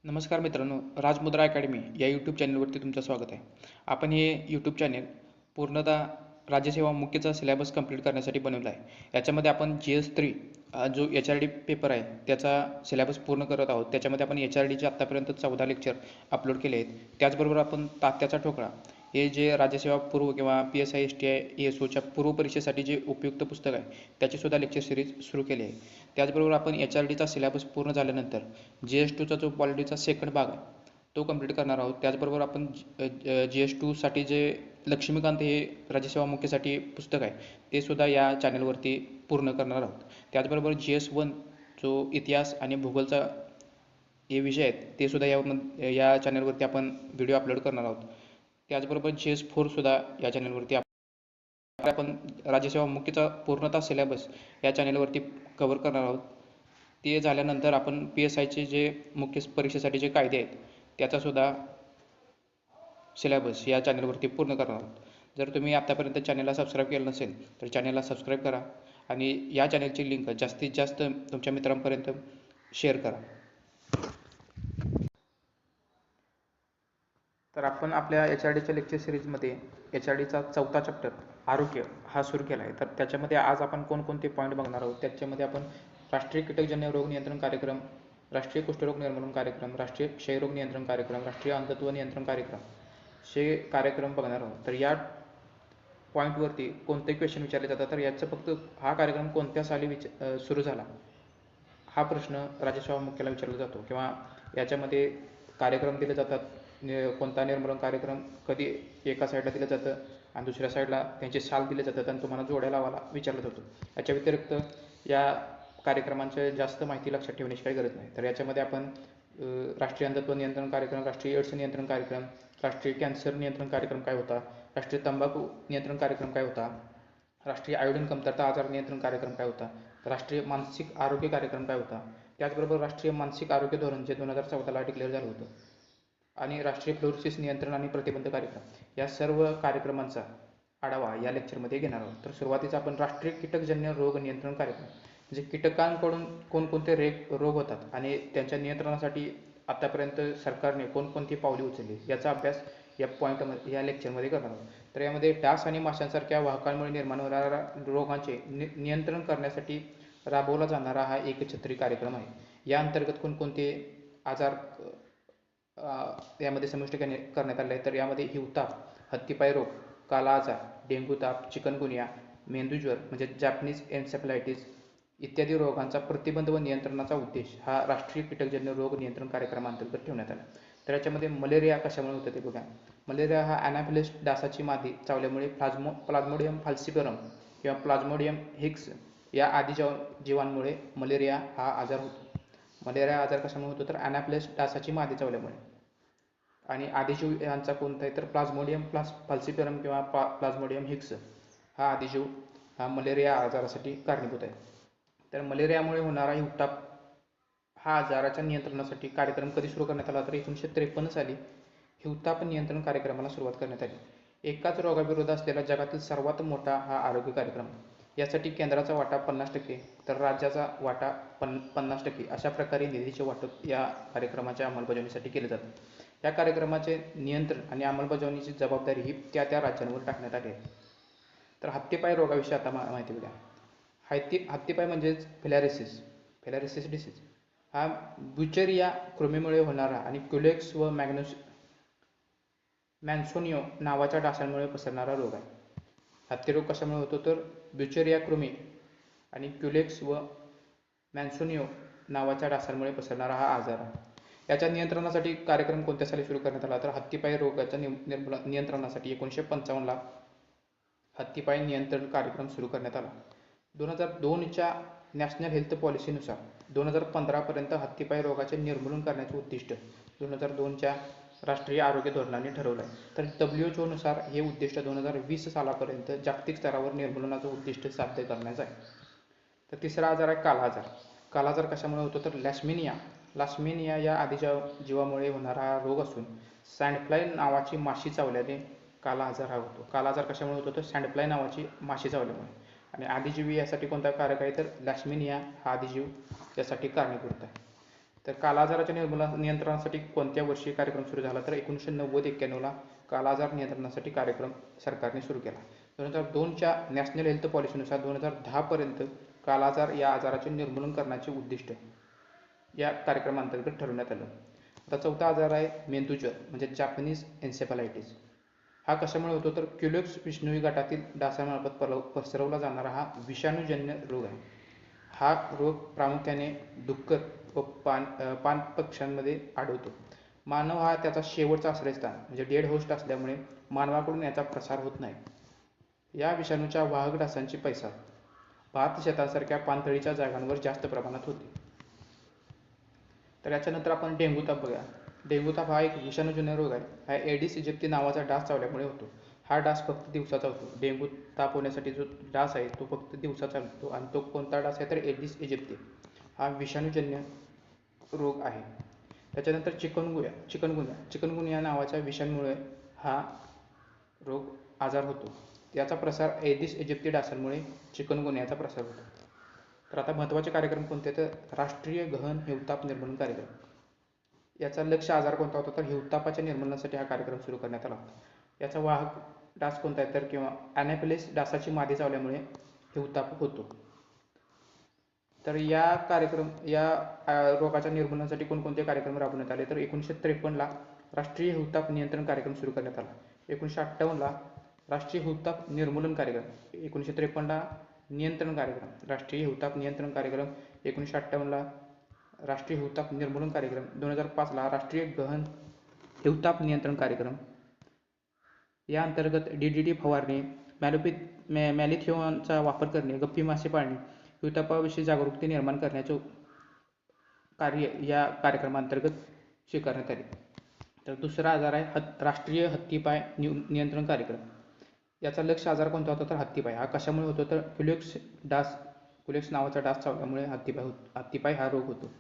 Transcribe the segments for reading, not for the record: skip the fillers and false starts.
नमस्कार मित्रांनो, राजमुद्रा अकॅडमी या यूट्यूब चॅनलवरती तुमचं स्वागत आहे. आपण हे यूट्यूब चॅनल पूर्णतः राज्यसेवा मुख्यचा सिलेबस कंप्लीट करण्यासाठी बनवलं आहे. याच्यामध्ये आपण GS3 जो HRD पेपर आहे त्याचा सिलेबस पूर्ण करत आहोत. त्याच्यामध्ये आपण HRDचे आत्तापर्यंत 14 लेक्चर अपलोड केले आहेत. त्याचबरोबर आपण तात्याचा ठोकळा हे जे राज्यसेवा पूर्व किंवा PSI STI ASOच्या पूर्व परीक्षेसाठी जे उपयुक्त पुस्तक आहे त्याचीसुद्धा लेक्चर सिरीज सुरू केली आहे. त्याचबरोबर आपण HRDचा सिलेबस पूर्ण झाल्यानंतर GS2चा जो पॉलिटीचा सेकंड भाग आहे तो कंप्लीट करणार आहोत. त्याचबरोबर आपण GS2साठी जे लक्ष्मीकांत हे राज्यसेवा मुख्यसाठी पुस्तक आहे ते सुद्धा या चॅनलवरती पूर्ण करणार आहोत. त्याचबरोबर GS1 जो इतिहास आणि भूगोलचा हे विषय आहेत ते सुद्धा या चॅनलवरती आपण व्हिडिओ अपलोड करणार आहोत. त्याचबरोबर GS4 सुद्धा या चॅनलवरती आपण राज्यसेवा मुख्यचा पूर्णतः सिलेबस या चॅनलवरती कव्हर करणार आहोत. ते झाल्यानंतर आपण PSIचे जे मुख्य परीक्षेसाठी जे कायदे आहेत त्याचासुद्धा सिलेबस या चॅनलवरती पूर्ण करणार आहोत. जर तुम्ही आत्तापर्यंत चॅनलला सबस्क्राईब केलं नसेल तर चॅनलला सबस्क्राईब करा आणि या चॅनलची लिंक जास्तीत जास्त तुमच्या मित्रांपर्यंत शेअर करा. तर आपण आपल्या HRDच्या लेक्चर सिरीजमध्ये HRDचा 4था चॅप्टर आरोग्य हा सुरू केला आहे. तर त्याच्यामध्ये आज आपण कोणकोणते पॉईंट बघणार आहोत. त्याच्यामध्ये आपण राष्ट्रीय कीटकजन्य रोग नियंत्रण कार्यक्रम, राष्ट्रीय कुष्ठरोग निर्मूलन कार्यक्रम, राष्ट्रीय क्षयरोग नियंत्रण कार्यक्रम, राष्ट्रीय अंधत्व नियंत्रण कार्यक्रम हे कार्यक्रम बघणार आहोत. तर या पॉईंटवरती कोणते क्वेश्चन विचारले जातात तर याचं फक्त हा कार्यक्रम कोणत्या साली सुरू झाला हा प्रश्न राज्यसेवा मुख्याला विचारला जातो किंवा याच्यामध्ये कार्यक्रम दिले जातात. कोणता निर्मूलन कार्यक्रम कधी एका साईडला दिलं जातं आणि दुसऱ्या साईडला त्यांचे साल दिले जातात आणि तुम्हाला जोड्या लावायला विचारलं जातं. याच्या व्यतिरिक्त या कार्यक्रमांच्या जास्त माहिती लक्षात ठेवण्याची काही गरज नाही. तर याच्यामध्ये आपण राष्ट्रीय अंधत्व नियंत्रण कार्यक्रम, राष्ट्रीय एड्स नियंत्रण कार्यक्रम, राष्ट्रीय कॅन्सर नियंत्रण कार्यक्रम काय होता, राष्ट्रीय तंबाखू नियंत्रण कार्यक्रम काय होता, राष्ट्रीय आयोडीन कमतरता आजार नियंत्रण कार्यक्रम काय होता, राष्ट्रीय मानसिक आरोग्य कार्यक्रम काय होता, त्याचबरोबर राष्ट्रीय मानसिक आरोग्य धोरण जे 2014ला डिक्लेअर झालं होतं आणि राष्ट्रीय फ्लोरोसिस नियंत्रण आणि प्रतिबंध कार्यक्रम या सर्व कार्यक्रमांचा आढावा या लेक्चरमध्ये घेणार आहोत. तर सुरुवातीचा आपण राष्ट्रीय कीटकजन्य रोग नियंत्रण कार्यक्रम म्हणजे कीटकांकडून कोणकोणते रोग होतात आणि त्यांच्या नियंत्रणासाठी आतापर्यंत सरकारने कोणकोणती पावले उचलली याचा अभ्यास या लेक्चरमध्ये करणार आहोत. तर यामध्ये डास आणि माशांसारख्या वाहकांमुळे निर्माण होणाऱ्या रोगांचे नियंत्रण करण्यासाठी राबवला जाणारा हा एकछत्री कार्यक्रम आहे. या अंतर्गत कोणकोणते आजार यामध्ये समाविष्ट करण्यात आले आहे तर यामध्ये हिवताप, हत्तीपाय रोग, काला आजार, डेंग्यू ताप, चिकनगुनिया, मेंदूज्वर म्हणजे जॅपनीज एन्सेफलायटिस इत्यादी रोगांचा प्रतिबंध व नियंत्रणाचा उद्देश हा राष्ट्रीय कीटकजन्य रोग नियंत्रण कार्यक्रमांतर्गत ठेवण्यात आला. तर याच्यामध्ये मलेरिया कशामुळे होतं ते बघा. मलेरिया हा अॅनाफिलिस डासाची मादी चावल्यामुळे प्लाझ्मोडियम फाल्सिपरम किंवा प्लाझ्मोडियम हिक्स या आदी जीवांमुळे मलेरिया हा आजार होतो. मलेरिया आजार कशामुळे होतो तर अॅनाफिलिस डासाची मादी चावल्यामुळे आणि आदिजीव यांचा कोणता आहे तर प्लाझ्मोडियम फाल्सिपरम किंवा प्लाझ्मोडियम हिक्स हा आदिजीव हा मलेरिया आजारासाठी कारणीभूत आहे. तर मलेरियामुळे होणारा हिवताप हा आजाराच्या नियंत्रणासाठी कार्यक्रम कधी सुरू करण्यात आला तर 1953 साली हिवताप नियंत्रण कार्यक्रमाला सुरुवात करण्यात आली. एकाच रोगाविरुद्ध असलेला जगातील सर्वात मोठा हा आरोग्य कार्यक्रम. यासाठी केंद्राचा वाटा 50% तर राज्याचा वाटा 50% अशा प्रकारे निधीचे वाटप या कार्यक्रमाच्या अंमलबजावणीसाठी केले जाते. या कार्यक्रमाचे नियंत्रण आणि अंमलबजावणीची जबाबदारी ही त्या राज्यांवर टाकण्यात आली आहे. तर हत्तीपाय रोगाविषयी आता माहिती बघा. हत्तीपाय म्हणजेच फिलॅरिसिस डिसीज हा ब्युचेरिया कृमीमुळे होणारा आणि क्युलेक्स व मॅन्सोनियो नावाच्या डासांमुळे पसरणारा रोग आहे. हत्तीरोग कशामुळे होतो तर ब्युचेरिया कृमी आणि क्युलेक्स व मॅन्सोनियो नावाच्या डासांमुळे पसरणारा हा आजार आहे. याच्या नियंत्रणासाठी कार्यक्रम कोणत्या साली सुरू करण्यात आला तर हत्तीपाय रोगाच्या नियंत्रणासाठी 1955ला हत्तीपाय नियंत्रण कार्यक्रम सुरू करण्यात आला. 2002च्या नॅशनल हेल्थ पॉलिसीनुसार 2015पर्यंत हत्तीपाय रोगाचे निर्मूलन करण्याचे उद्दिष्ट 2002च्या राष्ट्रीय आरोग्य धोरणाने ठरवलं आहे. तर WHO नुसार हे उद्दिष्ट 2020 सालापर्यंत जागतिक स्तरावर निर्मूलनाचं उद्दिष्ट साध्य करण्याचं आहे. तर तिसरा आजार आहे काला आजार. काला आजार कशामुळे होतो तर लॅशमेनिया या आदिजीवामुळे होणारा रोग असून सँडफ्लाय नावाची माशी चावल्याने काला आजार हा होतो. काला आजार कशामुळे होतो तर सँडफ्लाय नावाची माशी चावल्यामुळे आणि आदिजीवी यासाठी कोणता कारक आहे तर लॅशमेनिया हा आदिजीव यासाठी कारणीभूत आहे. तर काला आजाराच्या नियंत्रणासाठी कोणत्या वर्षी कार्यक्रम सुरू झाला? तर 1990-91ला काला आजार नियंत्रणासाठी कार्यक्रम सरकारने सुरू केला. 2002च्या नॅशनल हेल्थ पॉलिसीनुसार 2010पर्यंत काला आजार या आजाराचे निर्मूलन करण्याचे उद्दिष्ट या कार्यक्रमांतर्गत ठरवण्यात आलं. आता चौथा आजार आहे मेंदूज्वर म्हणजे जापनीज एन्सेफलायटिस. हा कशामुळे होतो? तर क्युलेक्स विषाणू गटातील डासामार्फत पसरवला जाणारा हा विषाणूजन्य रोग आहे. हा रोग प्रामुख्याने डुक्कर व पाण पक्ष्यांमध्ये आढळतो. मानव हा त्याचा शेवटचा आश्रयस्थान म्हणजे डेड होस्ट असल्यामुळे मानवाकडून याचा प्रसार होत नाही. या विषाणूच्या वाहक डासांची पैसा भात शेतासारख्या पाणथळीच्या जागांवर जास्त प्रमाणात होते. तर याच्यानंतर आपण डेंग्यू ताप बघूया. डेंग्यू ताप हा एक विषाणूजन्य रोग आहे. हा एडिस इजिप्ती नावाचा डास चावल्यामुळे होतो. हा डास फक्त दिवसाचा होतो. डेंग्यू ताप होण्यासाठी जो डास आहे तो फक्त दिवसाचा होतो आणि तो कोणता डास आहे तर एडिस इजिप्ती हा विषाणूजन्य रोग आहे. त्याच्यानंतर चिकनगुनिया नावाच्या विषाणूमुळे हा रोग आजार होतो. याचा प्रसार एडिस इजिप्ती डासांमुळे चिकनगुनियाचा प्रसार होतो. तर आता महत्त्वाचे कार्यक्रम कोणते? तर राष्ट्रीय गहन हिवताप निर्मूलन कार्यक्रम. याचा लक्ष्य आजार कोणता होता? तर हिवतापाच्या निर्मूलनासाठी हा कार्यक्रम सुरू करण्यात आला होता. याचा वाहक डास कोणता आहे? तर किंवा ॲनाफिलीस डासाची मादी चावल्यामुळे हिवताप होतो. तर या रोगाच्या निर्मूलनासाठी कोणकोणते कार्यक्रम राबवण्यात आले? तर 1953ला राष्ट्रीय हिवताप नियंत्रण कार्यक्रम सुरू करण्यात आला. 1958ला राष्ट्रीय हिवताप निर्मूलन कार्यक्रम, 1953ला नियंत्रण कार्यक्रम, राष्ट्रीय हिवताप नियंत्रण कार्यक्रम, 1958ला राष्ट्रीय हिवताप निर्मूलन कार्यक्रम, 2005ला राष्ट्रीय गहन हिवताप नियंत्रण कार्यक्रम. या अंतर्गत DDT फवारणी, मॅलिथिओनचा वापर करणे, गप्पी मासे पाळणे, हिवतापाविषयी जागरूकता निर्माण करण्याचे कार्य या कार्यक्रमांतर्गत स्वीकारण्यात आले. तर दुसरा आजार आहे राष्ट्रीय हत्तीपाय नियंत्रण कार्यक्रम. याचा लक्ष्य आजार कोणता होता? तर हत्तीपाय. हा कशामुळे होतो? तर क्युलेक्स नावाचा डास चावल्यामुळे हत्तीपाय हा रोग होतो.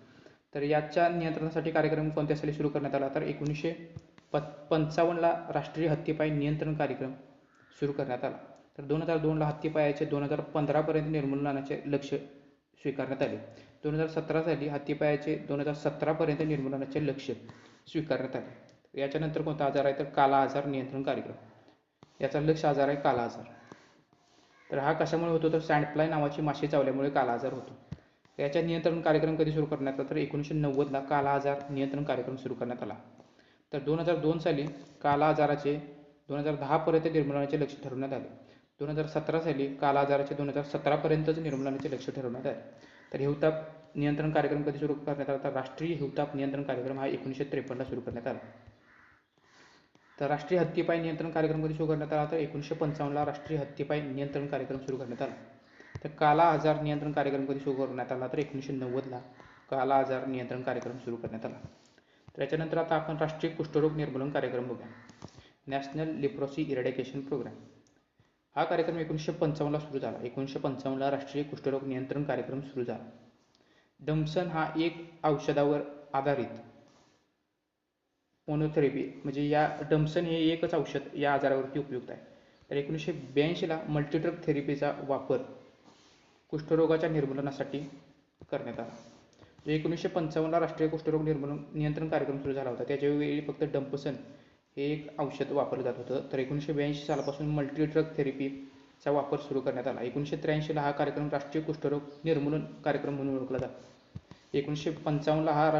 तर याच्या नियंत्रणासाठी कार्यक्रम कोणत्या साली सुरू करण्यात आला? तर 1955ला राष्ट्रीय हत्तीपाय नियंत्रण कार्यक्रम सुरू करण्यात आला. तर 2002ला हत्तीपायाचे 2015पर्यंत निर्मूलनाचे लक्ष्य स्वीकारण्यात आले. 2017 साली हत्तीपायाचे 2017पर्यंत निर्मूलनाचे लक्ष्य स्वीकारण्यात आले. याच्यानंतर कोणता आजार आहे? तर काला आजार नियंत्रण कार्यक्रम. याचा लक्ष्य आजार आहे काला आजार. तर हा कशामुळे होतो? तर सँडफ्लाय नावाची माशी चावल्यामुळे काला आजार होतो. याच्या नियंत्रण कार्यक्रम कधी सुरू करण्यात आला? तर 1990ला काला आजार नियंत्रण कार्यक्रम सुरू करण्यात आला. तर 2002 साली काला आजाराचे 2010पर्यंत निर्मूलनाचे लक्ष्य ठरवण्यात आले. 2017 साली काला आजाराचे 2017पर्यंतच निर्मूलनाचे लक्ष्य ठरवण्यात आले. तर हिवताप नियंत्रण कार्यक्रम कधी सुरू करण्यात आला? तर राष्ट्रीय हिवताप नियंत्रण कार्यक्रम हा 1953ला सुरू करण्यात आला. तर राष्ट्रीय हत्तीपाय नियंत्रण कार्यक्रम कधी सुरू करण्यात आला? तर 1955ला राष्ट्रीय हत्तीपाय नियंत्रण कार्यक्रम सुरू करण्यात आला. तर काला आजार नियंत्रण कार्यक्रम कधी सुरू करण्यात आला? तर 1990ला काला आजार नियंत्रण कार्यक्रम सुरू करण्यात आला. तर याच्यानंतर आता आपण राष्ट्रीय कुष्ठरोग निर्मूलन कार्यक्रम बघूया. National leprosy eradication programme. हा कार्यक्रम 1955ला सुरू झाला. 1955ला राष्ट्रीय कुष्ठरोग नियंत्रण कार्यक्रम सुरू झाला. डम्सन हा एक औषधावर आधारित मोनोथेरपी म्हणजे या डम्सन हे एकच औषध या आजारावरती उपयुक्त आहे. तर 1982ला मल्टीड्रग थेरपीचा वापर कुष्ठरोगाच्या निर्मूलनासाठी करण्यात आला. जो 1955ला राष्ट्रीय कुष्ठरोग नियंत्रण कार्यक्रम सुरू झाला होता त्याच्या वेळी फक्त डम्पसन हे एक औषध वापरलं जात होतं. तर 1982 सालापासून मल्टीड्रग थेरपीचा वापर सुरू करण्यात आला. 1983ला हा कार्यक्रम राष्ट्रीय कुष्ठरोग निर्मूलन कार्यक्रम म्हणून ओळखला जातो. 1955ला हा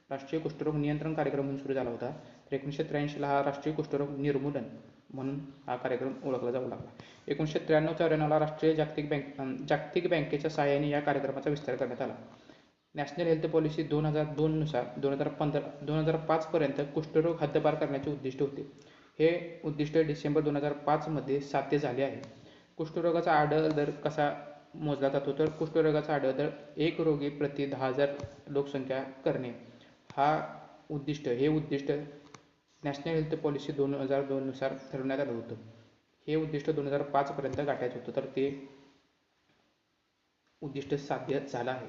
राष्ट्रीय कुष्ठरोग नियंत्रण कार्यक्रम म्हणून सुरू झाला होता. तर 1983ला हा राष्ट्रीय कुष्ठरोग निर्मूलन म्हणून हा कार्यक्रम ओळखला जाऊ लागला. 1993-94ला राष्ट्रीय जागतिक बँकेच्या सहाय्याने या कार्यक्रमाचा विस्तार करण्यात आला. नॅशनल हेल्थ पॉलिसी 2002 नुसार 2005पर्यंत कुष्ठरोग हद्दपार करण्याचे उद्दिष्ट होते. हे उद्दिष्ट डिसेंबर 2005मध्ये साध्य झाले आहे. कुष्ठरोगाचा आढळ दर कसा मोजला जातो? तर कुष्ठरोगाचा आढळ दर 1 रोगी प्रति 10,000 लोकसंख्या करणे हे उद्दिष्ट नॅशनल हेल्थ पॉलिसी 2002 नुसार ठरवण्यात आलं होतं. हे उद्दिष्ट 2005पर्यंत गाठायचं होतं. तर ते उद्दिष्ट साध्य झालं आहे.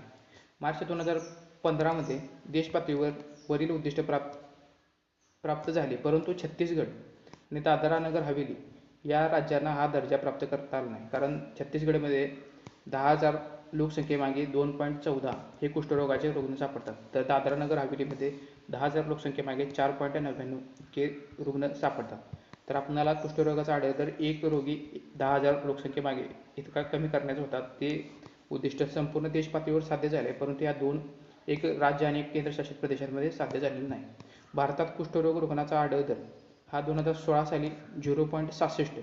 मार्च 2015मध्ये देशपातळीवर वरील उद्दिष्ट प्राप्त झाले, परंतु छत्तीसगड आणि दादरा नगर हवेली या राज्यांना हा दर्जा प्राप्त करता आला नाही. कारण छत्तीसगडमध्ये 10,000 लोकसंख्येमागे 2.14 हे कुष्ठरोगाचे रुग्ण सापडतात. तर दादरा नगर हवेलीमध्ये 10,000 लोकसंख्येमागे 4.99 इतके रुग्ण सापडतात. तर आपल्याला कुष्ठरोगाचा आढळदर एक रोगी 10,000 लोकसंख्येमागे इतका कमी करण्याचा होता. ते उद्दिष्ट संपूर्ण देश पातळीवर साध्य झाले, परंतु या एक राज्य आणि एक केंद्रशासित प्रदेशांमध्ये साध्य झालेलं नाही. भारतात कुष्ठरोग रुग्णाचा आढळदर हा 2016 साली 0.66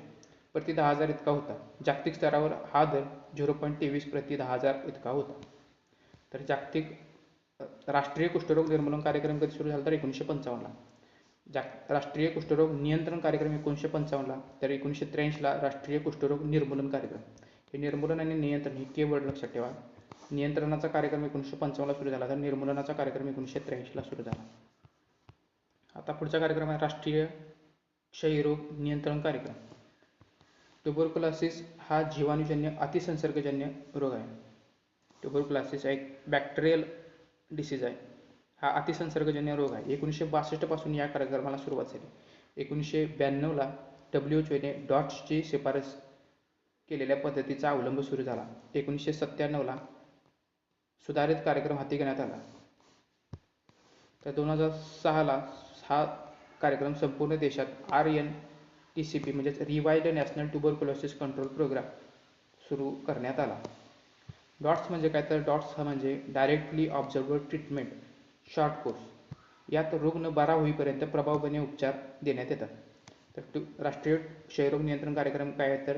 प्रति 10,000 इतका होता. जागतिक स्तरावर हा दर 0.23 प्रति 10,000 इतका होता. तर राष्ट्रीय कुष्ठरोग निर्मूलन कार्यक्रम कधी सुरू झाला तर 1955ला. राष्ट्रीय कुष्ठरोग नियंत्रण कार्यक्रम 1955ला. तर 1983ला राष्ट्रीय कुष्ठरोग निर्मूलन कार्यक्रम. हे निर्मूलन आणि नियंत्रण हे कीवर्ड लक्षात ठेवा. नियंत्रणाचा कार्यक्रम 1955ला सुरू झाला, तर निर्मूलनाचा कार्यक्रम 1983ला सुरू झाला. आता पुढचा कार्यक्रम आहे राष्ट्रीय क्षयरोग नियंत्रण कार्यक्रम. ट्युबरक्युलोसिस हा जीवाणूजन्य अतिसंसर्गजन्य रोग आहे. ट्युबरक्युलोसिस एक बॅक्टेरियल डिसीज आहे. हा अतिसंसर्गजन्य रोग आहे. 1962 पासून या कार्यक्रमाला सुरुवात झाली. 1992ला WHO डॉट्सची शिफारस केलेल्या पद्धतीचा अवलंब सुरू झाला. 1997ला सुधारित कार्यक्रम हाती घेण्यात आला. तर 2006ला हा कार्यक्रम संपूर्ण देशात RNTCP म्हणजेच revised national tuberculosis control programme सुरू करण्यात आला. डॉट्स म्हणजे काय, तर डॉट्स हा म्हणजे डायरेक्टली ऑब्झर्व्ड ट्रीटमेंट शॉर्ट कोर्स. यात रुग्ण बरा होईपर्यंत प्रभावीपणे उपचार देण्यात येतात. तर राष्ट्रीय क्षयरोग नियंत्रण कार्यक्रम काय आहे, तर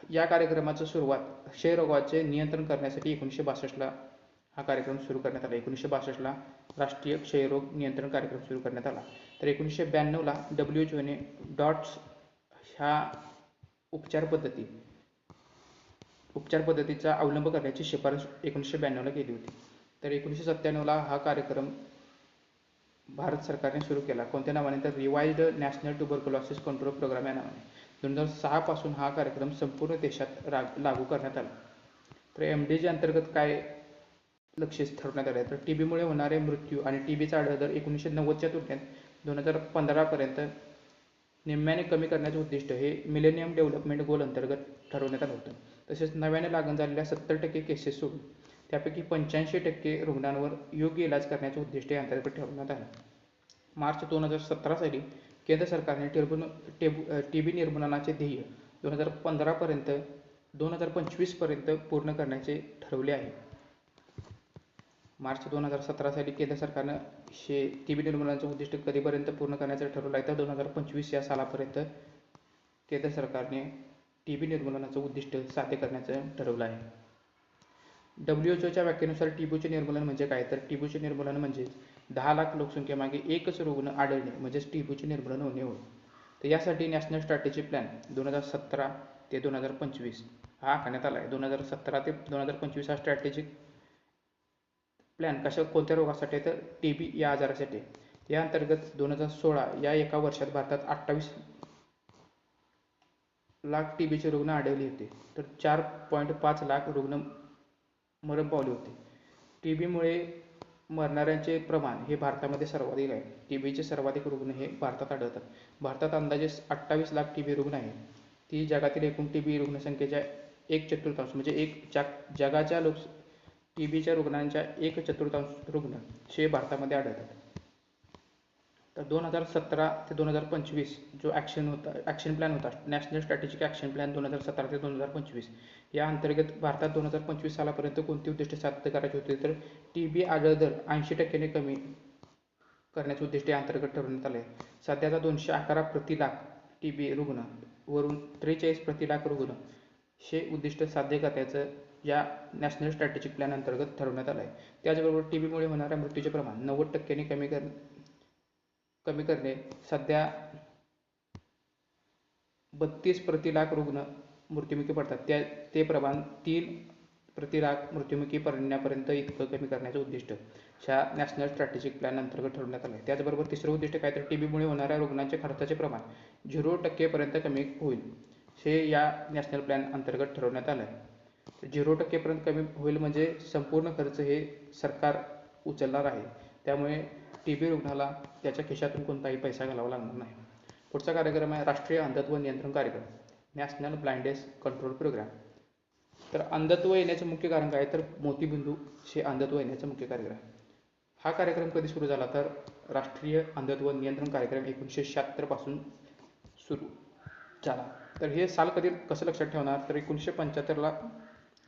या कार्यक्रमाची सुरुवात क्षयरोगाचे नियंत्रण करण्यासाठी 1962ला हा कार्यक्रम सुरू करण्यात आला. 1962ला राष्ट्रीय क्षयरोग नियंत्रण कार्यक्रम सुरू करण्यात आला. तर 1992ला WHO डॉट्स ह्या उपचार पद्धतीचा अवलंब करण्याची शिफारस 1992ला केली होती. तर 1997ला हा कार्यक्रम भारत सरकारने सुरू केला. कोणत्या नावाने, तर revised national tuberculosis control programme या नावाने. 2006 पासून हा कार्यक्रम संपूर्ण देशात लागू करण्यात आला. तर MDG अंतर्गत काय लक्ष्य ठरवण्यात आले, तर टीबीमुळे होणारे मृत्यू आणि टीबीचा आढळदर 1990च्या तुलनेत 2015 पर्यंत निम्म्याने कमी करण्याचे उद्दिष्ट हे मिलेनियम डेव्हलपमेंट गोल अंतर्गत ठरवण्यात आलं होतं. तसेच नव्याने लागण झालेल्या 70% केसेस सोडून त्यापैकी 85% रुग्णांवर योग्य इलाज करण्याचे उद्दिष्ट या अंतर्गत ठरवण्यात आलं. मार्च 2017 साली केंद्र सरकारने टीबी निर्मूलनाचे ध्येय 2025 पर्यंत पूर्ण करण्याचे ठरवले आहे. मार्च 2017 साली केंद्र सरकारनं टीबी निर्मूलनाचे उद्दिष्ट कधीपर्यंत पूर्ण करण्याचे ठरवलं आहे, तर 2025 या सालापर्यंत केंद्र सरकारने टीबी निर्मूलनाचं उद्दिष्ट साध्य करण्याचं ठरवलं आहे. WHOच्या व्याख्येनुसार टीबीचे निर्मूलन म्हणजे काय, तर टीबीचे निर्मूलन म्हणजे 10 लाख लोकसंख्येमागे एकच रुग्ण आढळणे म्हणजेच टीबीचे निर्मूलन होणे होय. तर यासाठी नॅशनल स्ट्रॅटेजी प्लॅन 2017 ते 2025 हा आखण्यात आला आहे. 2017 ते 2025 हा स्ट्रॅटेजिक प्लॅन कोणत्या रोगासाठी, तर टीबी या आजारासाठी. या अंतर्गत 2016 या एका वर्षात भारतात 28 लाख टीबीचे रुग्ण आढळले होते. तर 4.5 लाख रुग्ण मरण पावले होते. टीबीमुळे मरणाऱ्यांचे प्रमाण हे भारतामध्ये सर्वाधिक आहे. टीबीचे सर्वाधिक रुग्ण हे भारतात आढळतात. भारतात अंदाजे 28 लाख टीबी रुग्ण आहेत. ती जगातील एकूण टीबी रुग्णसंख्येच्या 1/4 म्हणजे जगाच्या टीबीच्या रुग्णांच्या 1/4 रुग्ण हे भारतामध्ये आढळतात. तर 2017 ते 2025 जो ॲक्शन प्लॅन होता, नॅशनल स्ट्रॅटेजिक ॲक्शन प्लॅन 2017 ते 2025 या अंतर्गत भारतात 2025 सालापर्यंत कोणती उद्दिष्टे साध्य करायची होती, तर टीबी आढळदर 80% कमी करण्याचे उद्दिष्ट या अंतर्गत ठरवण्यात आले. सध्याचा 211 प्रति लाख टीबी रुग्ण वरून 43 प्रति लाख रुग्ण हे उद्दिष्ट साध्य करण्याचं या नॅशनल स्ट्रॅटेजिक प्लॅन अंतर्गत ठरवण्यात आलं आहे. त्याचबरोबर टीबीमुळे होणाऱ्या मृत्यूचे प्रमाण 90% कमी करणे. सध्या 32 प्रति लाख रुग्ण मृत्युमुखी पडतात, ते प्रमाण 3 प्रति लाख मृत्युमुखी पडण्यापर्यंत इतकं कमी करण्याचं उद्दिष्ट ह्या नॅशनल स्ट्रॅटेजिक प्लॅन अंतर्गत ठरवण्यात आलं आहे. त्याचबरोबर तिसरं उद्दिष्ट काय, तर टीबीमुळे होणाऱ्या रुग्णांचे खर्चाचे प्रमाण 0% पर्यंत कमी होईल हे या नॅशनल प्लॅन अंतर्गत ठरवण्यात आलं आहे. 0% पर्यंत कमी होईल म्हणजे संपूर्ण खर्च हे सरकार उचलणार आहे. त्यामुळे टीबी रुग्णाला त्याच्या खिशातून कोणताही पैसा घालावा लागणार नाही. पुढचा कार्यक्रम आहे राष्ट्रीय अंधत्व नियंत्रण कार्यक्रम, नॅशनल ब्लाइंडनेस कंट्रोल प्रोग्राम. तर अंधत्व येण्याचं मुख्य कारण काय तर मोतीबिंदू हे अंधत्व येण्याचं मुख्य कारण आहे. हा कार्यक्रम कधी सुरू झाला तर राष्ट्रीय अंधत्व नियंत्रण कार्यक्रम 1976 पासून सुरू झाला. तर हे साल कधी कसं लक्षात ठेवणार तर 1975ला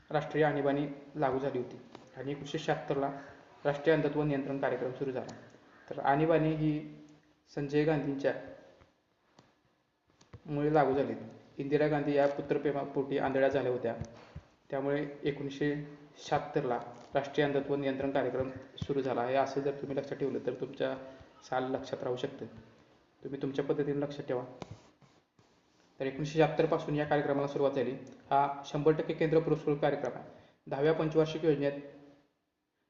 राष्ट्रीय आणीबाणी लागू झाली होती आणि 1976ला राष्ट्रीय अंधत्व नियंत्रण कार्यक्रम सुरू झाला. तर आणीबाणी ही संजय गांधींच्या मुळे लागू झाली. इंदिरा गांधी या पुत्रप्रेमापोटी आंधळ्या झाल्या होत्या, त्यामुळे 1976ला राष्ट्रीय अंधत्व नियंत्रण कार्यक्रम सुरू झाला. हे असं जर तुम्ही लक्षात ठेवलं तर तुमच्या साल लक्षात राहू शकतं. तुम्ही तुमच्या पद्धतीने लक्षात ठेवा. तर 1976 पासून या कार्यक्रमाला सुरुवात झाली. हा 100% केंद्र पुरस्कृत कार्यक्रम आहे. 10व्या पंचवार्षिक योजनेत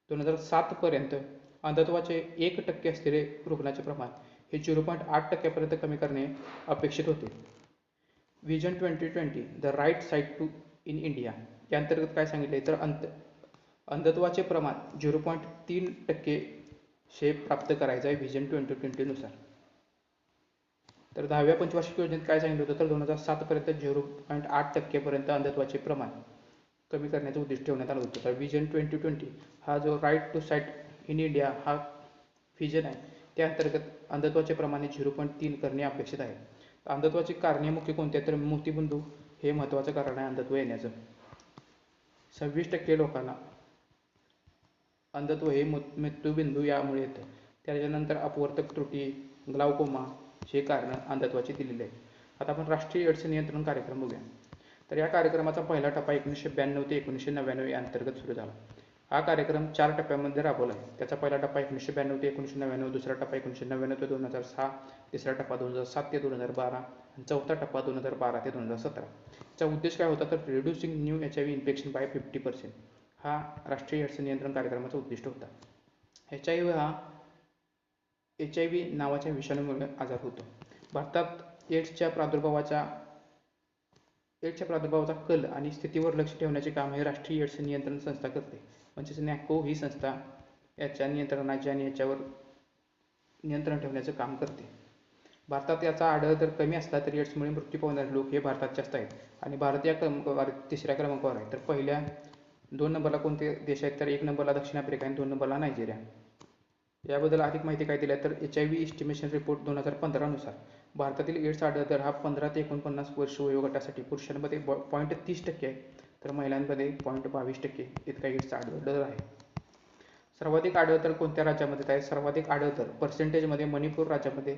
2007 पर्यंत अंधत्वाचे 1% असलेले रुग्णाचे प्रमाण हे 0.8% कमी करणे अपेक्षित होते. Vision 2020 the right sight to in India या अंतर्गत काय सांगितले तर अंधत्वाचे प्रमाण 0.3% हे प्राप्त करायचं आहे व्हिजन 2020 नुसार. तर 10व्या पंचवार्षिक योजनेत काय सांगितलं होतं तर 2007 पर्यंत 0.8% पर्यंत अंधत्वाचे प्रमाण कमी करण्याचं उद्दिष्ट ठेवण्यात आलं होतं. तर व्हिजन 2020 हा जो right to sight in India हा व्हिजन आहे, त्या अंतर्गत अंधत्वाचे प्रमाण 0.3 करणे अपेक्षित आहे. अंधत्वाची कारणे मुख्य कोणती आहेत तर मोतीबिंदू हे महत्त्वाचं कारण आहे अंधत्व येण्याचं. 26% लोकांना अंधत्व हे मृत्यूबिंदू यामुळे येतं. त्याच्यानंतर अपवर्तक त्रुटी, ग्लाउकोमा हे कारण अंधत्वाचे दिलेले आहे. आता आपण राष्ट्रीय एड्स नियंत्रण कार्यक्रम बघूया. तर या कार्यक्रमाचा पहिला टप्पा 1992 ते 1999 या अंतर्गत सुरू झाला. हा कार्यक्रम 4 टप्प्यामध्ये राबवला आहे. त्याचा पहिला टप्पा 1992 ते 1999, दुसरा टप्पा 1999 ते 2006, तिसरा टप्पा 2007 ते 2012 आणि चौथा टप्पा 2012 ते 2017. याचा उद्देश काय होता तर reducing new HIV infection by 50%. हा राष्ट्रीय एड्स नियंत्रण कार्यक्रमाचा उद्दिष्ट होता. HIV हा HIV नावाच्या विषाणूमुळे आजार होतो. भारतात एड्सच्या प्रादुर्भावाचा कल आणि स्थितीवर लक्ष ठेवण्याचे काम हे राष्ट्रीय एड्स नियंत्रण संस्था करते. म्हणजेच नॅको ही संस्था याच्या नियंत्रणाचे आणि याच्यावर नियंत्रण ठेवण्याचं काम करते. भारतात याचा आढळ दर कमी असला तरी एड्समुळे मृत्यू पावणारे लोक हे भारतात जास्त आहेत आणि भारत या क्रमांकावर 3ऱ्या क्रमांकावर आहे. तर पहिल्या 2 नंबरला कोणते देश आहेत तर 1 नंबरला दक्षिण आफ्रिका आणि 2 नंबरला नायजेरिया. याबद्दल अधिक माहिती काय दिली तर HIV इस्टिमेशन रिपोर्ट 2015 नुसार भारतातील एड्स आढळ दर हा 15 ते 49 वर्ष वयोगटासाठी पुरुषांमध्ये 0.30% आहे, तर महिलांमध्ये 0.22% इतका एड्सचा आढळ दर आहे. सर्वाधिक आढळ दर कोणत्या राज्यामध्ये आहे? सर्वाधिक आढळ दर पर्सेंटेजमध्ये मणिपूर राज्यामध्ये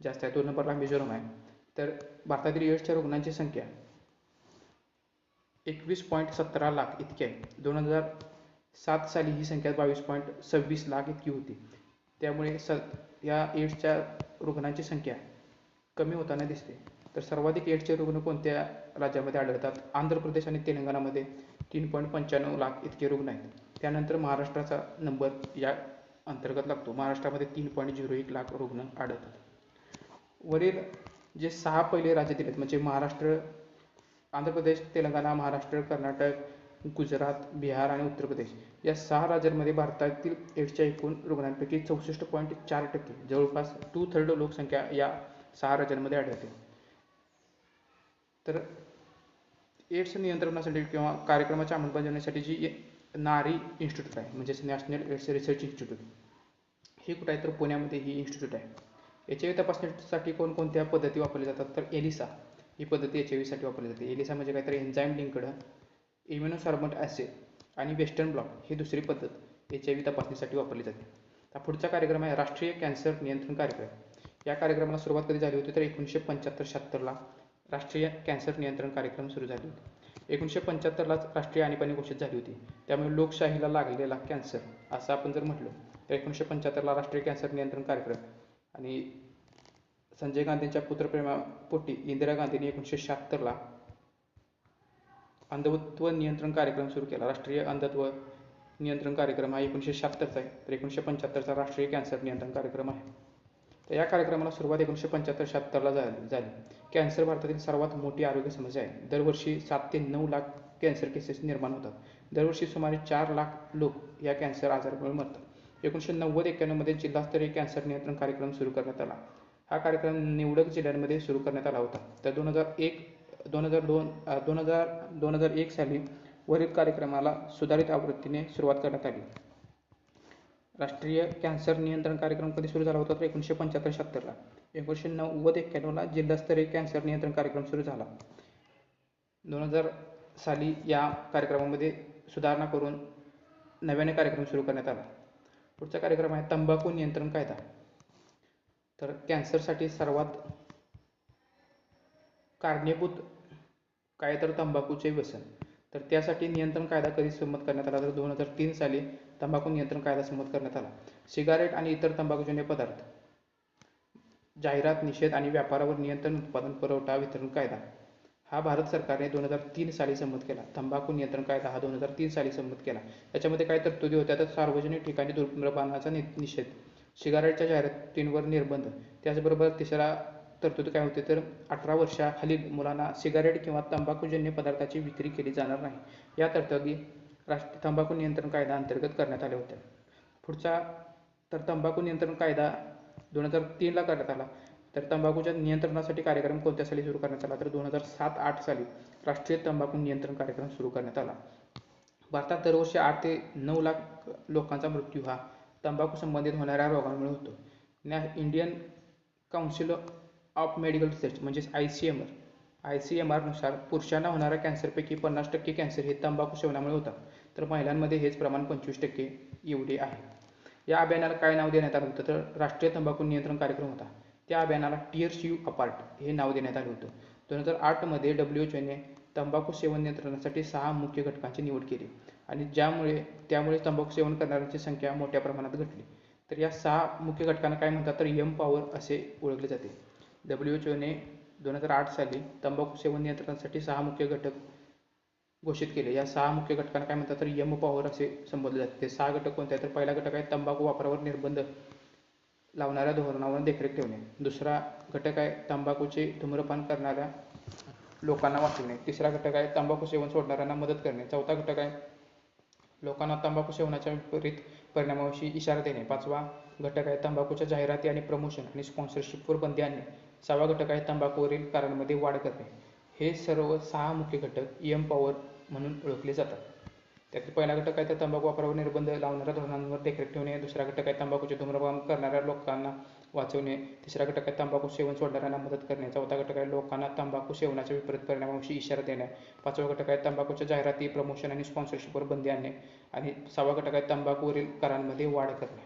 जास्त आहे. 2 नंबरला मिझोरम आहे. तर भारतातील एड्सच्या रुग्णांची संख्या 21.17 लाख इतकी आहे. 2007 साली ही संख्या 22.26 लाख इतकी होती. त्यामुळे या एड्सच्या रुग्णांची संख्या कमी होताना दिसते. तर सर्वाधिक एड्सचे रुग्ण कोणत्या राज्यामध्ये आढळतात? आंध्र प्रदेश आणि तेलंगणामध्ये 3.95 लाख इतके रुग्ण आहेत. त्यानंतर महाराष्ट्राचा नंबर या अंतर्गत लागतो. महाराष्ट्रामध्ये 3.01 लाख रुग्ण आढळतात. वरील जे 6 पहिले राज्य दिलेत म्हणजे महाराष्ट्र, आंध्र प्रदेश, तेलंगणा, महाराष्ट्र, कर्नाटक, गुजरात, बिहार आणि उत्तर प्रदेश या 6 राज्यांमध्ये भारतातील एड्सच्या एकूण रुग्णांपैकी 64.4% जवळपास 2/3 लोकसंख्या या 6 राज्यांमध्ये आढळते. तर एड्स नियंत्रणासाठी किंवा कार्यक्रमाच्या अंमलबजावणीसाठी जी नारी इन्स्टिट्यूट आहे म्हणजेच नॅशनल एड्स रिसर्च इन्स्टिट्यूट, हे कुठं आहे तर पुण्यामध्ये ही इन्स्टिट्यूट आहे. HIV तपासणीसाठी कोणकोणत्या पद्धती वापरल्या जातात तर एलिसा ही पद्धती HIV साठी वापरली जाते. एलिसा म्हणजे काय तर एन्झाईम लिंक्ड इम्युनोसॉर्बंट ॲसे आणि वेस्टर्न ब्लॉट ही दुसरी पद्धत HIV तपासणीसाठी वापरली जाते. हा पुढचा कार्यक्रम आहे राष्ट्रीय कॅन्सर नियंत्रण कार्यक्रम. या कार्यक्रमाला सुरुवात कधी झाली होती तर 1975-76ला राष्ट्रीय कॅन्सर नियंत्रण कार्यक्रम सुरू झाले होते. 1975लाच राष्ट्रीय आणीबाणी घोषित झाली होती. त्यामुळे लोकशाहीला लागलेला कॅन्सर असं आपण जर म्हटलं तर 1975ला राष्ट्रीय कॅन्सर नियंत्रण कार्यक्रम आणि संजय गांधींच्या पुत्रप्रेमापोटी इंदिरा गांधींनी 1976ला अंधत्व नियंत्रण कार्यक्रम सुरू केला. राष्ट्रीय अंधत्व नियंत्रण कार्यक्रम हा 1976चा आहे, तर 1975चा राष्ट्रीय कॅन्सर नियंत्रण कार्यक्रम आहे. तर या कार्यक्रमाला सुरुवात 1975-76ला झाली. कॅन्सर भारतातील सर्वात मोठी आरोग्य समस्या आहे. दरवर्षी 7 ते 9 लाख कॅन्सर केसेस निर्माण होतात. दरवर्षी सुमारे 4 लाख लोक या कॅन्सर आजारामुळे मरतात. 1990-91 मध्ये जिल्हास्तरीय कॅन्सर नियंत्रण कार्यक्रम सुरू करण्यात आला. हा कार्यक्रम निवडक जिल्ह्यांमध्ये सुरू करण्यात आला होता. तर 2001 साली वरील कार्यक्रमाला सुधारित आवृत्तीने सुरुवात करण्यात आली. राष्ट्रीय कॅन्सर नियंत्रण कार्यक्रम कधी सुरू झाला होता तर 1975-76ला. 1990-91ला जिल्हास्तरीय कॅन्सर नियंत्रण कार्यक्रम सुरू झाला. 2000 साली या कार्यक्रमामध्ये सुधारणा करून नव्याने कार्यक्रम सुरू करण्यात आला. पुढचा कार्यक्रम आहे तंबाखू नियंत्रण कायदा. तर कॅन्सरसाठी सर्वात कारणीभूत काय तर तंबाखूचे व्यसन. तर त्यासाठी नियंत्रण कायदा कधी संमत करण्यात आला तर 2003 साली तंबाखू नियंत्रण कायदा संमत करण्यात आला. सिगारेट आणि इतर तंबाखूजन्य पदार्थ जाहिरात निषेध आणि व्यापारावर नियंत्रण उत्पादन पुरवठा वितरण कायदा हा भारत सरकारने 2003 साली संमत केला. तंबाखू नियंत्रण कायदा हा 2003 साली संमत केला. याच्यामध्ये काय तरतुदी होत्या तर सार्वजनिक ठिकाणी धूम्रपानाचा निषेध, सिगारेटच्या जाहिरातींवर निर्बंध, त्याचबरोबर तिसरा तरतुदी काय होते तर 18 वर्षाखालील मुलांना सिगारेट किंवा तंबाखूजन्य पदार्थाची विक्री केली जाणार नाही. या तरतुदी राष्ट्रीय तंबाखू नियंत्रण कायदा अंतर्गत करण्यात आल्या होत्या. पुढचा तर तंबाखू नियंत्रण कायदा 2003ला करण्यात आला. तर तंबाखूच्या नियंत्रणासाठी कार्यक्रम कोणत्या साली सुरू करण्यात आला तर 2007-08 साली राष्ट्रीय तंबाखू नियंत्रण कार्यक्रम सुरू करण्यात आला. भारतात दरवर्षी 8 ते 9 लाख लोकांचा मृत्यू हा तंबाखू संबंधित होणाऱ्या रोगांमुळे होतो. Indian council of medical research म्हणजेच ICMR नुसार पुरुषांना होणाऱ्या कॅन्सरपैकी 50% कॅन्सर हे तंबाखू सेवनामुळे होतात. तर महिलांमध्ये हेच प्रमाण 25% एवढे आहे. या अभियानाला काय नाव देण्यात आलं होतं तर राष्ट्रीय तंबाखू नियंत्रण कार्यक्रम होता. त्या अभियानाला टिअर्स यू अपार्ट हे नाव देण्यात आले होतं. 2008 मध्ये WHOने तंबाखू सेवन नियंत्रणासाठी 6 मुख्य घटकांची निवड केली आणि त्यामुळे तंबाखू सेवन करणाऱ्यांची संख्या मोठ्या प्रमाणात घटली. तर या 6 मुख्य घटकांना काय म्हणतात तर M-पॉवर असे ओळखले जाते. WHOने 2008 साली तंबाखू सेवन नियंत्रणासाठी 6 मुख्य घटक घोषित केले. या 6 मुख्य घटकांना काय म्हणतात तर M-पॉवर असे संबोधले जाते. ते 6 घटक कोणते आहेत तर पहिला घटक आहे तंबाखू वापरावर निर्बंध लावणाऱ्या धोरणावर देखरेख ठेवणे. दुसरा घटक आहे तंबाखूचे धूम्रपान करणाऱ्या लोकांना वाचवणे. तिसरा घटक आहे तंबाखू सेवन सोडणाऱ्यांना मदत करणे. चौथा घटक आहे लोकांना तंबाखू सेवनाच्या विपरीत परिणामाविषयी इशारा देणे. 5वा घटक आहे तंबाखूच्या जाहिराती आणि प्रमोशन आणि स्पॉन्सरशिपवर बंदी आणणे. 6वा घटक आहे तंबाखूवरील करांमध्ये वाढ करणे. हे सर्व 6 मुख्य घटक M-पॉवर म्हणून ओळखले जातात. त्यातील पहिला घटक आहे तर तंबाखू वापरावर निर्बंध लावणाऱ्या धोरणांवर देखरेख ठेवणे. दुसरा घटक आहे तंबाखूचे धूम्रपान करणाऱ्या लोकांना वाचवणे. तिसरा घटक आहे तंबाखू सेवन सोडणाऱ्यांना मदत करणे. चौथा घटक आहे लोकांना तंबाखू सेवनाच्या विपरीत परिणामाविषयी इशारा देणे. 5वा घटक आहे तंबाखूच्या जाहिराती, प्रमोशन आणि स्पॉन्सरशिपवर बंदी आणणे. आणि 6वा घटक आहे तंबाखूवरील करांमध्ये वाढ करणे.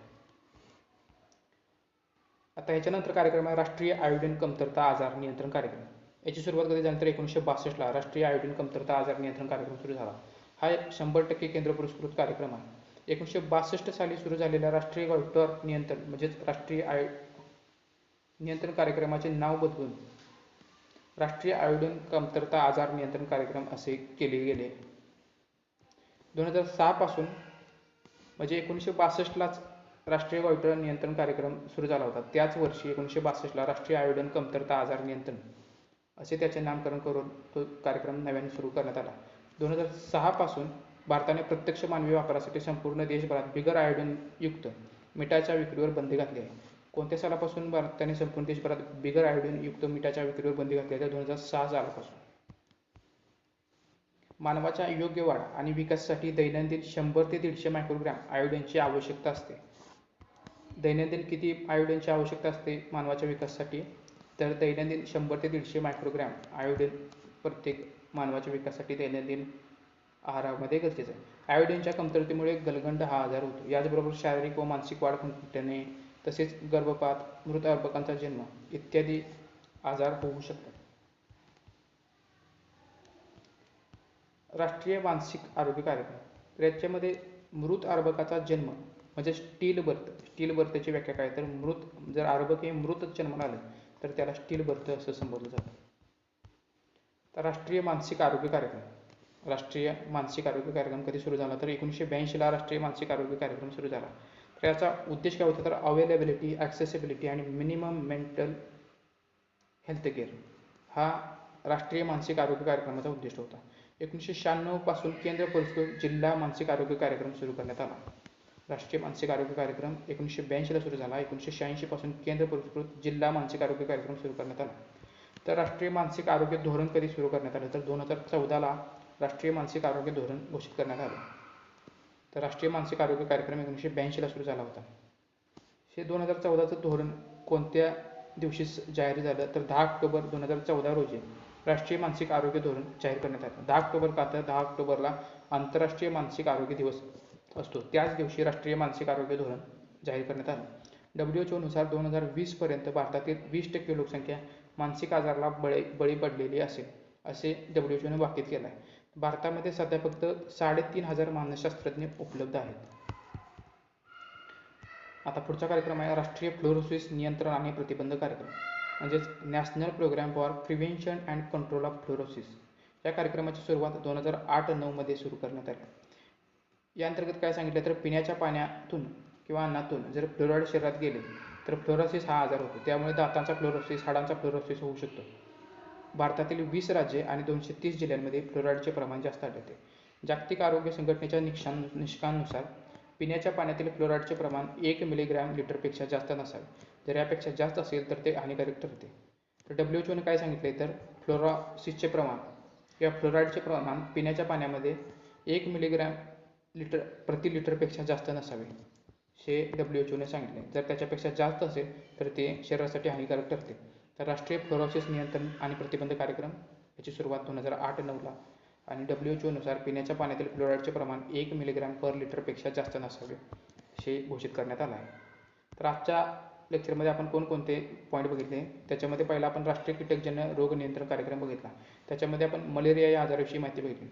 आता याच्यानंतर कार्यक्रम आहे राष्ट्रीय आयोडीन कमतरता आजार नियंत्रण कार्यक्रम. याची सुरुवात कधी झाली तर 1962ला राष्ट्रीय आयोडीन कमतरता आजार नियंत्रण कार्यक्रम सुरू झाला. हा एक 100% केंद्र पुरस्कृत कार्यक्रम आहे. 1962 साली सुरू झालेल्या राष्ट्रीय गॉयटर नियंत्रण म्हणजेच राष्ट्रीय नियंत्रण कार्यक्रमाचे नाव बदलून राष्ट्रीय आयोडीन कमतरता आजार नियंत्रण कार्यक्रम असे केले गेले. 2006 पासून म्हणजे 1962लाच राष्ट्रीय गॉयटर नियंत्रण कार्यक्रम सुरू झाला होता. त्याच वर्षी 1962ला राष्ट्रीय आयोडीन कमतरता आजार नियंत्रण असे त्याचे नामकरण करून तो कार्यक्रम नव्याने सुरू करण्यात आला. 2006 पासून भारताने प्रत्यक्ष मानवी वापरासाठी संपूर्ण देशभरात बिगर आयोडीन युक्त मिठाच्या विक्रीवर बंदी घातली आहे. कोणत्या सालापासून भारताने संपूर्ण देशभरात बिगर आयोडीन युक्त मिठाच्या विक्रीवर बंदी घातली आहे तर 2006 सालापासून. मानवाच्या योग्य वाढ आणि विकासासाठी दैनंदिन 100 ते 150 मायक्रोग्रॅम आयोडीनची आवश्यकता असते. दैनंदिन किती आयोडीनची आवश्यकता असते मानवाच्या विकासासाठी तर दैनंदिन 100 ते 150 मायक्रोग्रॅम आयोडीन प्रत्येक मानवाच्या विकासासाठी दैनंदिन आहारामध्ये गरजेचं आहे. आयोडीनच्या कमतरतेमुळे गलगंड हा आजार होतो. याचबरोबर शारीरिक व मानसिक वाढ खुंटणे तसेच गर्भपात, मृत अर्भकांचा जन्म इत्यादी आजार होऊ शकतात. राष्ट्रीय मानसिक आरोग्य कार्यक्रम याच्यामध्ये मृत अर्भकाचा जन्म म्हणजे स्टील बर्थची व्याख्या काय तर जर अर्भक हे मृत जन्माला आले तर त्याला स्टील बर्थ असं संबोधलं जातं. तर राष्ट्रीय मानसिक आरोग्य कार्यक्रम कधी सुरू झाला तर 1982ला राष्ट्रीय मानसिक आरोग्य कार्यक्रम सुरू झाला. तर याचा उद्देश काय होता तर अवेलेबिलिटी, ॲक्सेसिबिलिटी आणि मिनिमम मेंटल हेल्थ केअर हा राष्ट्रीय मानसिक आरोग्य कार्यक्रमाचा उद्दिष्ट होता. 1996 पासून केंद्र पुरस्कृत जिल्हा मानसिक आरोग्य कार्यक्रम सुरू करण्यात आला. राष्ट्रीय मानसिक आरोग्य कार्यक्रम 1982ला सुरू झाला. 1986 पासून केंद्र पुरस्कृत जिल्हा मानसिक आरोग्य कार्यक्रम सुरू करण्यात आला. तर राष्ट्रीय मानसिक आरोग्य धोरण कधी सुरू करण्यात आलं तर 2014ला राष्ट्रीय मानसिक आरोग्य धोरण घोषित करण्यात आले. तर राष्ट्रीय मानसिक आरोग्य कार्यक्रम 1982ला सुरू झाला होता. हे 2014चं धोरण कोणत्या दिवशी जाहीर झालं तर 10 ऑक्टोबर 2014 रोजी राष्ट्रीय मानसिक आरोग्य धोरण जाहीर करण्यात आलं. 10 ऑक्टोबर का तर 10 ऑक्टोबरला आंतरराष्ट्रीय मानसिक आरोग्य दिवस असतो. त्याच दिवशी राष्ट्रीय मानसिक आरोग्य धोरण जाहीर करण्यात आलं. WHO नुसार 2020 पर्यंत भारतातील 20% लोकसंख्या मानसिक आजाराला बळी पडलेली असेल असे WHO ने वाकीत केलं आहे. भारतामध्ये सध्या फक्त 3500 मानसशास्त्रज्ञ उपलब्ध आहेत. आता पुढचा कार्यक्रम आहे राष्ट्रीय फ्लोरोसिस नियंत्रण आणि प्रतिबंध कार्यक्रम म्हणजेच national programme for prevention and control of fluorosis. या कार्यक्रमाची सुरुवात 2008-9 मध्ये सुरू करण्यात आली. या अंतर्गत काय सांगितलं तर पिण्याच्या पाण्यातून किंवा अन्नातून जर फ्लोराईड शरीरात गेले तर फ्लोरोसिस हा आजार होतो. त्यामुळे दातांचा फ्लोरोसिस, हाडांचा फ्लोरोसिस होऊ शकतो. भारतातील 20 राज्ये आणि 230 जिल्ह्यांमध्ये फ्लोराईडचे प्रमाण जास्त आढळते. जागतिक आरोग्य संघटनेच्या निष्कर्षानुसार पिण्याच्या पाण्यातील फ्लोराईडचे प्रमाण 1 मिलीग्रॅम लिटरपेक्षा जास्त नसावे. जर यापेक्षा जास्त असेल तर ते हानिकारक ठरते. तर WHO ने काय सांगितले तर फ्लोरोसिसचे प्रमाण किंवा फ्लोराईडचे प्रमाण पिण्याच्या पाण्यामध्ये 1 मिलीग्रॅम प्रति लिटरपेक्षा जास्त नसावे हे WHO ने सांगितले. जर त्याच्यापेक्षा जास्त असेल तर ते शरीरासाठी हानिकारक ठरते. तर राष्ट्रीय फ्लोरोसिस नियंत्रण आणि प्रतिबंध कार्यक्रम याची सुरुवात 2008-9ला आणि WHO नुसार पिण्याच्या पाण्यातील फ्लोराईडचे प्रमाण 1 मिलीग्रॅम पर लिटरपेक्षा जास्त नसावे हे घोषित करण्यात आलं आहे. तर आजच्या लेक्चरमध्ये आपण कोणकोणते पॉईंट बघितले त्याच्यामध्ये पहिला आपण राष्ट्रीय कीटकजन्य रोग नियंत्रण कार्यक्रम बघितला. त्याच्यामध्ये आपण मलेरिया या आजाराविषयी माहिती बघितली.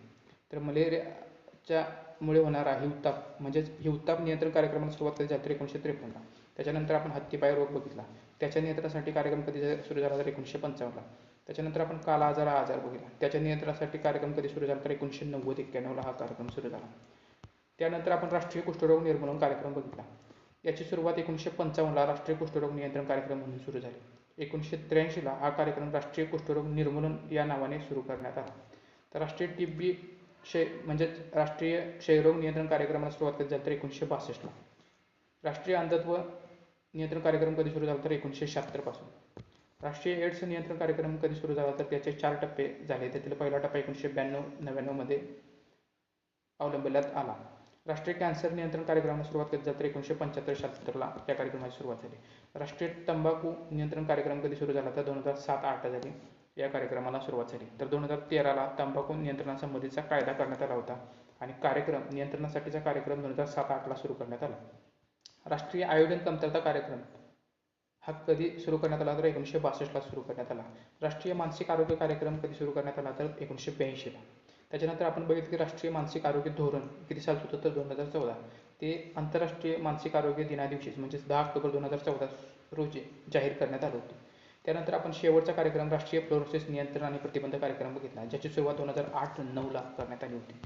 तर मलेरियाच्या मुळे होणारा हिवताप म्हणजेच हिवताप नियंत्रण कार्यक्रमाला सुरुवात कधी झाली तर 1953ला. त्याच्यानंतर आपण हत्तीपाय रोग बघितला. त्याच्या नियंत्रणासाठी कार्यक्रम कधी सुरू झाला तर 1955ला. त्याच्यानंतर आपण काला आजार हा आजार बघितला. त्याच्या नियंत्रणासाठी कार्यक्रम कधी सुरू झाला तर 1990-91ला हा कार्यक्रम सुरू झाला. त्यानंतर आपण राष्ट्रीय कुष्ठरोग निर्मूलन कार्यक्रम बघितला. याची सुरुवात 1955ला राष्ट्रीय कुष्ठरोग नियंत्रण कार्यक्रम म्हणून सुरू झाली. 1983ला हा कार्यक्रम राष्ट्रीय कुष्ठरोग निर्मूलन या नावाने सुरू करण्यात आला. तर राष्ट्रीय टीबी म्हणजेच राष्ट्रीय क्षयरोग नियंत्रण कार्यक्रमाला सुरुवात कधी झाली तर 1962ला. राष्ट्रीय अंधत्व नियंत्रण कार्यक्रम कधी सुरू झाला तर 1976 पासून. राष्ट्रीय एड्स नियंत्रण कार्यक्रम कधी सुरू झाला तर त्याचे 4 टप्पे झाले. त्यातील पहिला टप्पा 1992-99 मध्ये अवलंबण्यात आला. राष्ट्रीय कॅन्सर नियंत्रण कार्यक्रमाला सुरुवात कधी झाली तर 1975-76ला या कार्यक्रमाची सुरुवात झाली. राष्ट्रीय तंबाखू नियंत्रण कार्यक्रम कधी सुरू झाला तर 2007-08 झाली या कार्यक्रमाला सुरुवात झाली. तर 2013ला तंबाखू नियंत्रणासंबंधीचा कायदा करण्यात आला होता आणि कार्यक्रम नियंत्रणासाठीचा कार्यक्रम 2007-08ला सुरू करण्यात आला. राष्ट्रीय आयोडीन कमतरता कार्यक्रम हा कधी सुरू करण्यात आला तर 1962ला सुरू करण्यात आला. राष्ट्रीय मानसिक आरोग्य कार्यक्रम कधी सुरू करण्यात आला तर 1982ला. त्याच्यानंतर आपण बघितलं की राष्ट्रीय मानसिक आरोग्य धोरण किती साल होतं तर 2014. ते आंतरराष्ट्रीय मानसिक आरोग्य दिनादिवशीच म्हणजेच 10 ऑक्टोबर 2014 रोजी जाहीर करण्यात आलं होतं. त्यानंतर आपण शेवटचा कार्यक्रम राष्ट्रीय फ्लोरोसिस नियंत्रण आणि प्रतिबंध कार्यक्रम बघितला ज्याची सुरुवात 2008-9ला करण्यात आली होती.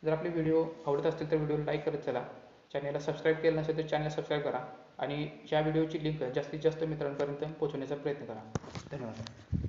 जर आपले व्हिडिओ आवडत असतील तर व्हिडिओला लाईक करत चला. चॅनलला सबस्क्राईब केलं नसेल तर चॅनल सबस्क्राईब करा आणि या व्हिडिओची लिंक जास्तीत जास्त मित्रांपर्यंत पोहोचवण्याचा प्रयत्न करा. धन्यवाद.